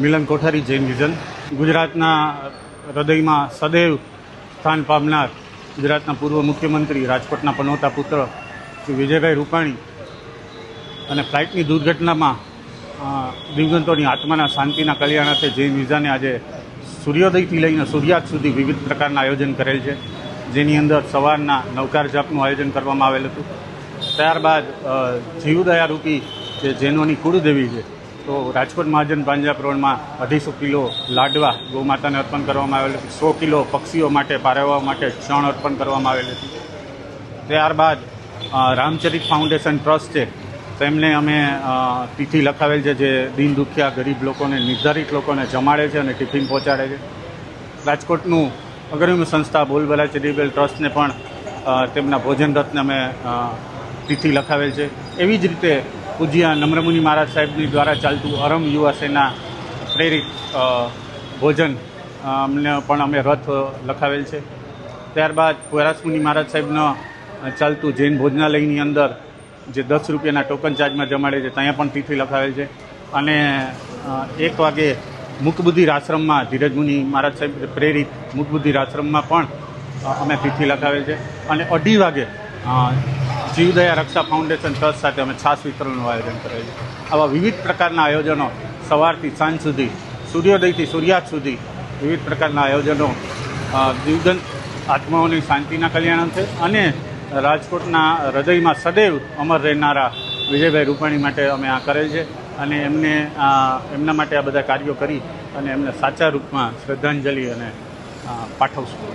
મિલન કોઠારી Jain vision ગુજરાતના હૃદયમાં સદૈવ સ્થાન પામનાર ગુજરાતના પૂર્વ મુખ્યમંત્રી રાજકોટના પનોતા પુત્ર શ્રી વિજયભાઈ રૂપાણી અને ફ્લાઇટની દુર્ઘટનામાં દિવગંતોની આત્માના શાંતિના કલ્યાણાર્થે જૈન વિઝાને આજે સૂર્યોદયથી લઈને સૂર્યાસ્ત સુધી વિવિધ પ્રકારના આયોજન કરેલ છે, જેની અંદર સવારના નવકાર જાપનું આયોજન કરવામાં આવેલ હતું. ત્યારબાદ જીવદયારૂપી જે જૈનોની કુળદેવી છે, તો રાજકોટ મહાજન પાંજરાપ રોડમાં 250 કિલો લાડવા ગૌમાતાને અર્પણ કરવામાં આવેલ હતું. 100 કિલો પક્ષીઓ માટે, પારેવાઓ માટે ચણ અર્પણ કરવામાં આવેલ હતું. ત્યારબાદ રામચરિત ફાઉન્ડેશન ટ્રસ્ટ છે, તેમને અમે તિથિ લખાવેલ છે, જે દીન દુખિયા ગરીબ લોકોને, નિર્ધારિત લોકોને જમાડે છે અને ટિફિન પહોંચાડે છે. રાજકોટનું અગ્રણી સંસ્થા બોલબાલા ચેરિટેબલ ટ્રસ્ટને પણ તેમના ભોજન રથને અમે તિથિ લખાવેલ છે. એવી જ રીતે પૂજ્ય નમ્રમુનિ મહારાજ સાહેબની દ્વારા ચાલતું અરમ યુવા સેના પ્રેરિત ભોજન અમને પણ અમે રથ લખાવેલ છે. ત્યારબાદ કૈલાસમુનિ મહારાજ સાહેબનો ચાલતું જૈન ભોજનાલયની અંદર જે 10 રૂપિયાના ટોકન ચાર્જમાં જમાડે છે, ત્યાં પણ તિથિ લખાવેલ છે. અને 1 વાગે મુકબુદ્ધિર આશ્રમમાં ધીરજમુનિ મહારાજ સાહેબ પ્રેરિત મુકબુદ્ધિર આશ્રમમાં પણ અમે તિથિ લખાવેલ છે. અને 2:30 વાગે જીવદયા રક્ષા ફાઉન્ડેશન ટ્રસ્ટ સાથે અમે છાશ વિતરણનું આયોજન કરેલ છે. આવા વિવિધ પ્રકારના આયોજનો સવારથી સાંજ સુધી, સૂર્યોદયથી સૂર્યાસ્ત સુધી વિવિધ પ્રકારના આયોજનો દિવગંત આત્માઓની શાંતિના કલ્યાણાર્થે અને રાજકોટના હૃદયમાં સદૈવ અમર રહેનારા વિજયભાઈ રૂપાણી માટે અમે આ કરેલ છે. અને એમના માટે આ બધા કાર્યો કરી અને એમને સાચા રૂપમાં શ્રદ્ધાંજલિ અને પાઠવશું.